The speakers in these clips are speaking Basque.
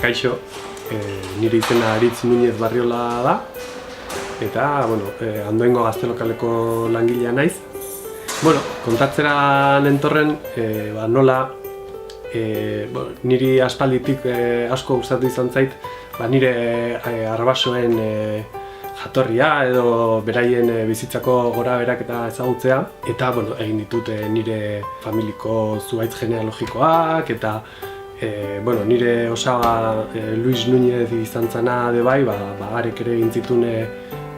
Kaixo, nire izena Aritz Núñez Barriola da, eta Andoaingo gaztelokaleko langilea naiz. Kontatzera nentorren, nola niri aspalditik asko gustatu izan zait, nire arbasoen jatorria edo beraien bizitzako gorabeherak eta ezagutzea. Eta egin ditut nire familiko zuhaitz genealogikoak eta nire osaba Luis Núñez izan zana de bai, harek ere egin zituen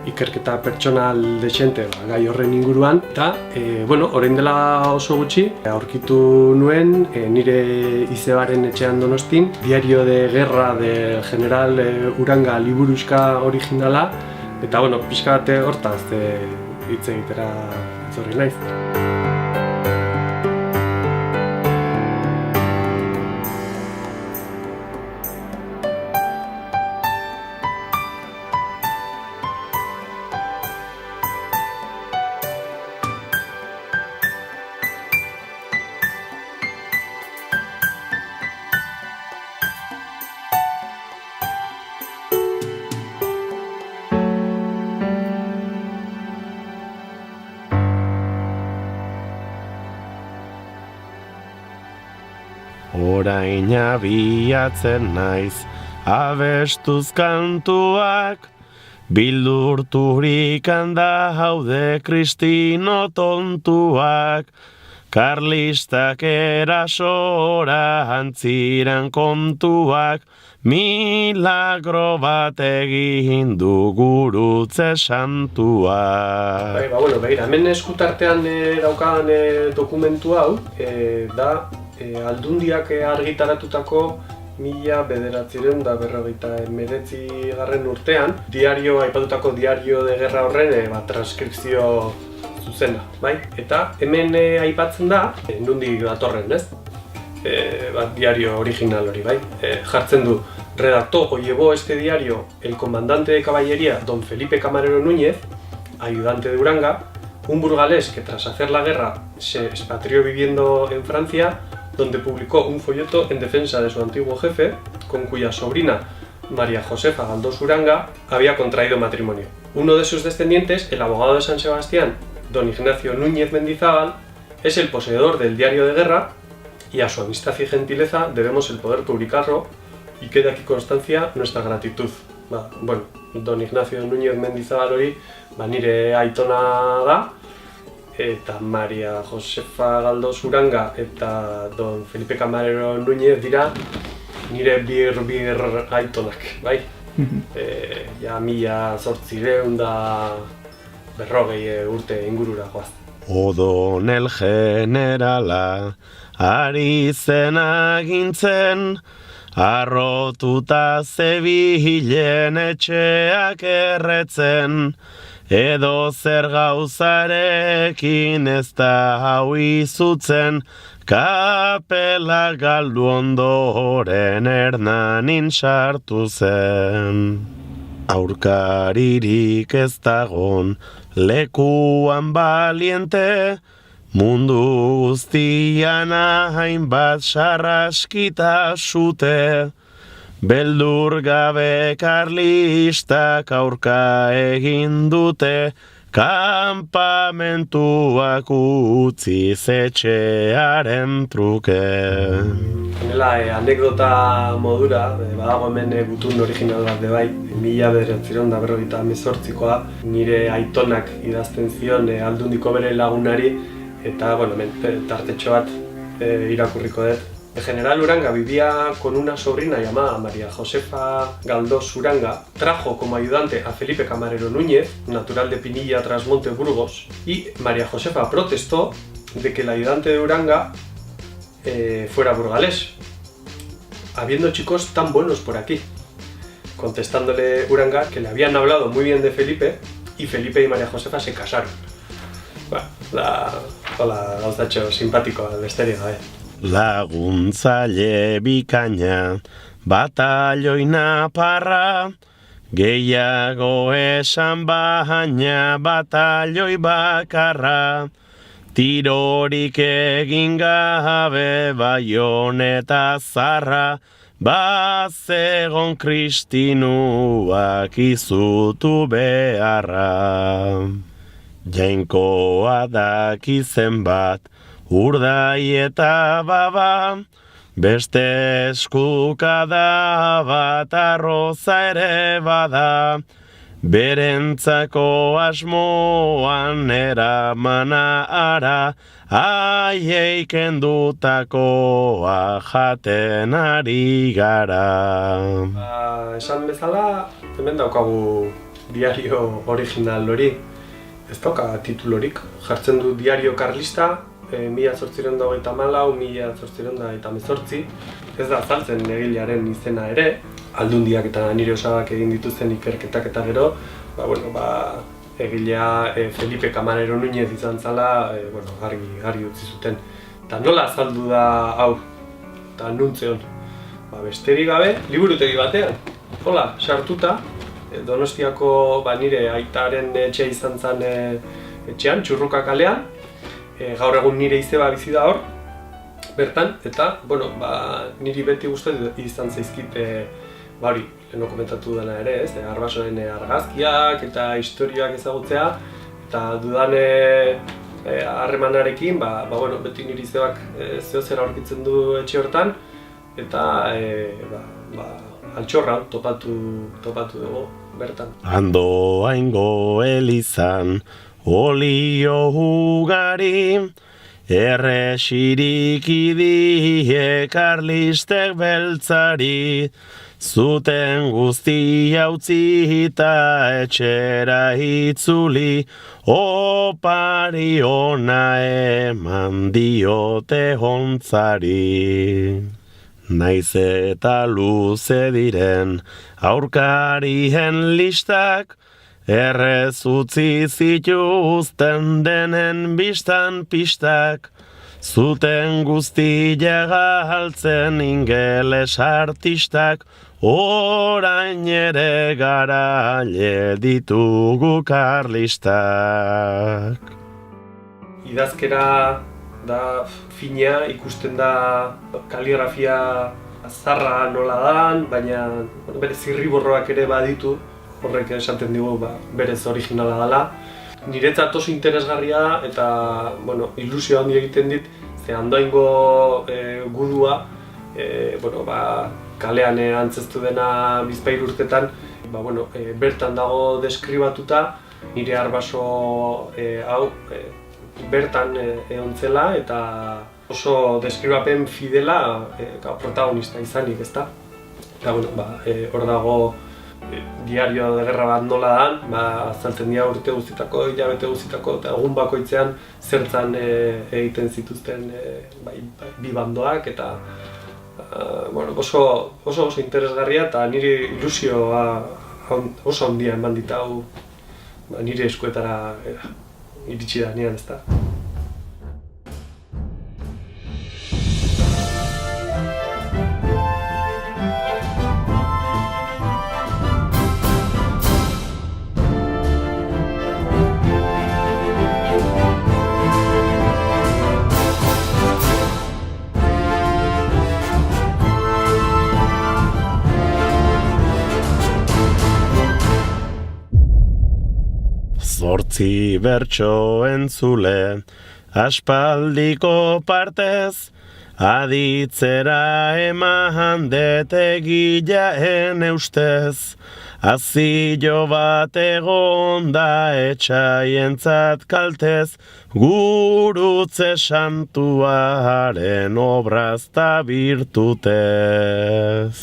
ikerketa pertsonal dexente gai horren inguruan. Eta, orain dela oso gutxi, aurkitu nuen nire izebaren etxean Donostin, Diario de Guerra del General Uranga liburuxka originala, eta, pixka bat hortaz hitz egitera etorri naiz. Orain abiatzen naiz, abestuz kantuak, bildurturik handa haude kristino tontuak, karlistak erasora antziran kontuak, milagro bat egin du gurutze santuak. Hemen eskutartean daukan dokumentu hau, da Aldundiak argitaratutako 1949 urtean, aipatutako Diario de Guerra horren transkripzio zuzena, bai? Eta hemen aipatzen da, nondik datorren, ez? Diario original hori, bai? Jartzen du, redactó o llevó este diario el comandante de caballería don Felipe Camarero Núñez, ayudante de Uranga, un burgalés que tras hacer la guerra se expatrió viviendo en Francia, donde publicó un folleto en defensa de su antiguo jefe, con cuya sobrina, María Josefa Galdós Uranga, había contraído matrimonio. Uno de sus descendientes, el abogado de San Sebastián, don Ignacio Núñez Mendizábal, es el poseedor del Diario de Guerra, y a su amistad y gentileza debemos el poder publicarlo, y queda aquí constancia nuestra gratitud. Don Ignacio Núñez Mendizábal hori, nire aitona da, eta María Josefa Galdós Uranga eta don Felipe Camarero Núñez dira nire bir aitonak, bai? Ja 1840 urte ingurura goaz. Odonel generala ari zen agintzen, arrotuta zebilen etxeak erretzen, edo zer gauzarekin ez da hau izutzen, kapela galdu ondoren hernanin sartu zen. Aurkaririk ez dagon lekuan baliente, mundu guztian hainbat sarraskita sute, beldur gabe karlistak aurka egin dute, kanpamentuak utzi etxearen truke. Honela, anekdota modura, badago hemen gutun original bat bai, 1958koa, nire aitonak idazten zion Aldundiko bere lagunari, eta hemen tartetxo bat irakurriko dut. El general Uranga vivía con una sobrina llamada María Josefa Galdós Uranga, trajo como ayudante a Felipe Camarero Núñez, natural de Pinilla, Trasmonte, Burgos, y María Josefa protestó de que el ayudante de Uranga fuera burgalés, habiendo chicos tan buenos por aquí, contestándole Uranga que le habían hablado muy bien de Felipe, y Felipe y María Josefa se casaron. Hola, gauzatxo simpático al besterik gabe. Laguntzaile bikaina, batalloi naparra, gehiago esan baina batalloi bakarra, tirorik egin gabe Baioneta zarra, bazegon kristinuak izutu beharra. Jainkoa daki zenbat, urdai eta baba, beste eskukada bat arroza ere bada, berentzako asmoan eramana ara, haiei kendutakoa jaten ari gara. Esan bezala, hemen daukagu diario original hori. Ez dauka titulorik, jartzen du diario karlista, 1824-1818, ez da azaltzen egilearen izena ere, aldundiak eta nire osabak egin dituzten ikerketak eta gero, egilea Felipe Camarero Núñez izan zala, gargi utzi zuten. Eta nola azaldu da hau, eta nuntzeon? Besterik gabe, liburutegi batean, hola, sartuta, Donostiako nire aitaren etxea izan zen etxean, Txurruka kalean, gaur egun nire izeba bizi da hor, bertan, eta, niri beti gustatzen izan zaizkit, hori, leheno komentatu dena ere, Arbasoen argazkiak eta historiak ezagutzea, eta dudane harremanarekin, beti nire izebak zehozera aurkitzen du etxe hortan, eta, altxorra topatu dugu bertan. Andoaingo elizan olio ugari, erresirik idie karlistek beltzari, zuten guztia utzi eta etxera itzuli, opari ona eman diote hontzari. Naiz eta luze diren aurkarien listak, errez utzi zituzten denen bistan pistak, zuten guztia galtzen ingeles artistak, orain ere garaile ditugu karlistak. Idazkera da fina, ikusten da kaligrafia azarra nola dan, baina bere zirriborroak ere baditu, horrek esaten digu berez originala dela. Niretzat oso interesgarria da eta ilusio handi egiten dit, ze Andoaingo gudua kalean antzeztu dena Bizpahiru urtetan, bertan dago deskribatuta, nire Arbaso hau bertan egon zela eta oso deskribapen fidela protagonista izanik, ezta? Eta hor dago diario de guerra bat nola dan, azaltzen dira urte guztitako, hilabete guztitako eta egun bakoitzean zertzan egiten zituzten bi bandoak eta oso interesgarria eta nire ilusioa oso handia eman dit hau nire eskuetara iritsi da nian, ezta. Zortzi bertso entzule, aspaldiko partez, aditzera eman detegilaen eustez, azio bat egon da etxaientzat kaltez, gurutze santuaren obrazta birtutez.